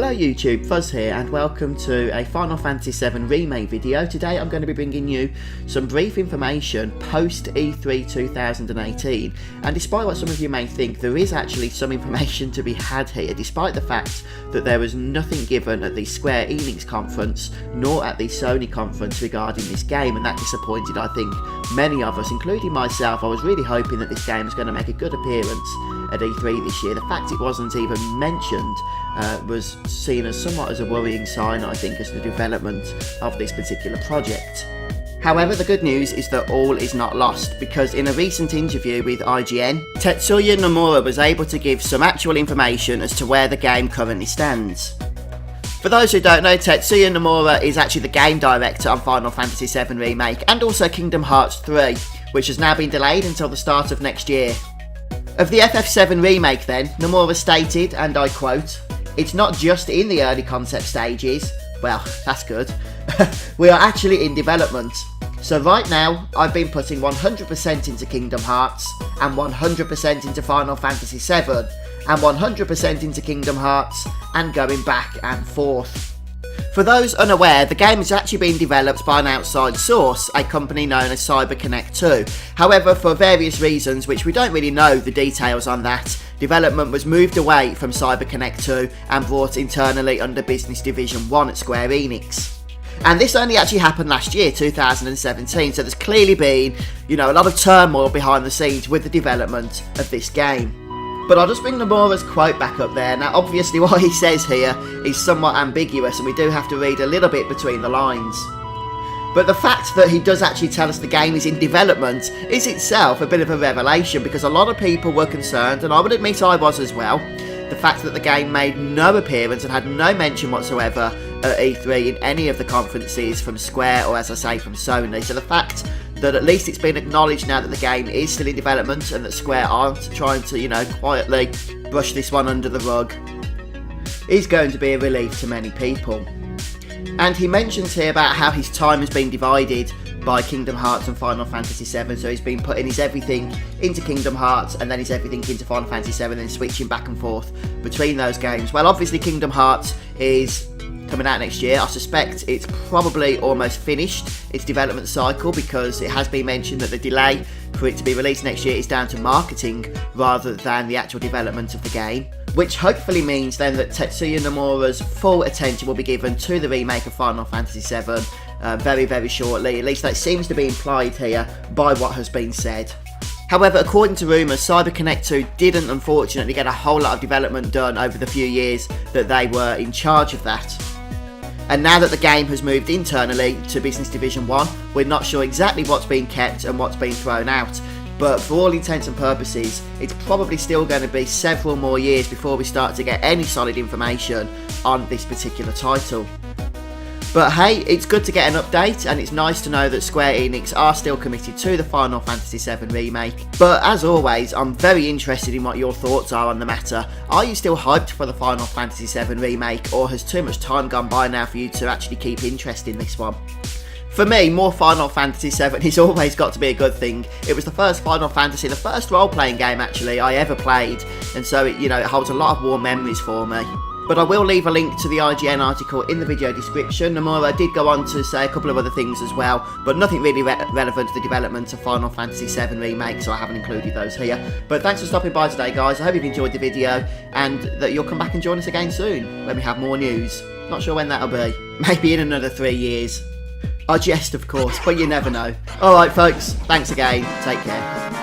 Hello YouTube, Fuzz here and welcome to a Final Fantasy VII Remake video. Today I'm going to be bringing you some brief information post E3 2018, and despite what some of you may think, there is actually some information to be had here, despite the fact that there was nothing given at the Square Enix conference nor at the Sony conference regarding this game, and that disappointed I think many of us, including myself. I was really hoping that this game was going to make a good appearance at E3 this year. The fact it wasn't even mentioned was seen as somewhat as a worrying sign, I think, as the development of this particular project. However, the good news is that all is not lost, because in a recent interview with IGN, Tetsuya Nomura was able to give some actual information as to where the game currently stands. For those who don't know, Tetsuya Nomura is actually the game director on Final Fantasy VII Remake and also Kingdom Hearts 3, which has now been delayed until the start of next year. Of the FF7 Remake then, Nomura stated, and I quote, "It's not just in the early concept stages." Well, that's good. "We are actually in development. So right now, I've been putting 100% into Kingdom Hearts, and 100% into Final Fantasy VII, and 100% into Kingdom Hearts, and going back and forth." For those unaware, the game is actually being developed by an outside source, a company known as CyberConnect 2. However, for various reasons, which we don't really know the details on that, development was moved away from CyberConnect 2 and brought internally under Business Division 1 at Square Enix. And this only actually happened last year, 2017, so there's clearly been, a lot of turmoil behind the scenes with the development of this game. But I'll just bring Nomura's quote back up there. Now, obviously what he says here is somewhat ambiguous, and we do have to read a little bit between the lines. But the fact that he does actually tell us the game is in development is itself a bit of a revelation, because a lot of people were concerned, and I would admit I was as well, the fact that the game made no appearance and had no mention whatsoever at E3 in any of the conferences from Square or, as I say, from Sony. So the fact that at least it's been acknowledged now that the game is still in development and that Square aren't trying to, quietly brush this one under the rug is going to be a relief to many people. And he mentions here about how his time has been divided by Kingdom Hearts and Final Fantasy VII, so he's been putting his everything into Kingdom Hearts and then his everything into Final Fantasy VII and then switching back and forth between those games. Well, obviously Kingdom Hearts is coming out next year. I suspect it's probably almost finished its development cycle, because it has been mentioned that the delay for it to be released next year is down to marketing rather than the actual development of the game, which hopefully means then that Tetsuya Nomura's full attention will be given to the remake of Final Fantasy VII very, very shortly. At least that seems to be implied here by what has been said. However, according to rumours, CyberConnect 2 didn't unfortunately get a whole lot of development done over the few years that they were in charge of that. And now that the game has moved internally to Business Division 1, we're not sure exactly what's been kept and what's been thrown out. But for all intents and purposes, it's probably still going to be several more years before we start to get any solid information on this particular title. But hey, it's good to get an update, and it's nice to know that Square Enix are still committed to the Final Fantasy VII Remake. But as always, I'm very interested in what your thoughts are on the matter. Are you still hyped for the Final Fantasy VII Remake, or has too much time gone by now for you to actually keep interest in this one? For me, more Final Fantasy VII has always got to be a good thing. It was the first Final Fantasy, the first role-playing game actually I ever played, and so it holds a lot of warm memories for me. But I will leave a link to the IGN article in the video description. Nomura did go on to say a couple of other things as well, but nothing really relevant to the development of Final Fantasy VII Remake, so I haven't included those here. But thanks for stopping by today, guys. I hope you've enjoyed the video, and that you'll come back and join us again soon, when we have more news. Not sure when that'll be. Maybe in another 3 years. I jest, of course, but you never know. Alright, folks. Thanks again. Take care.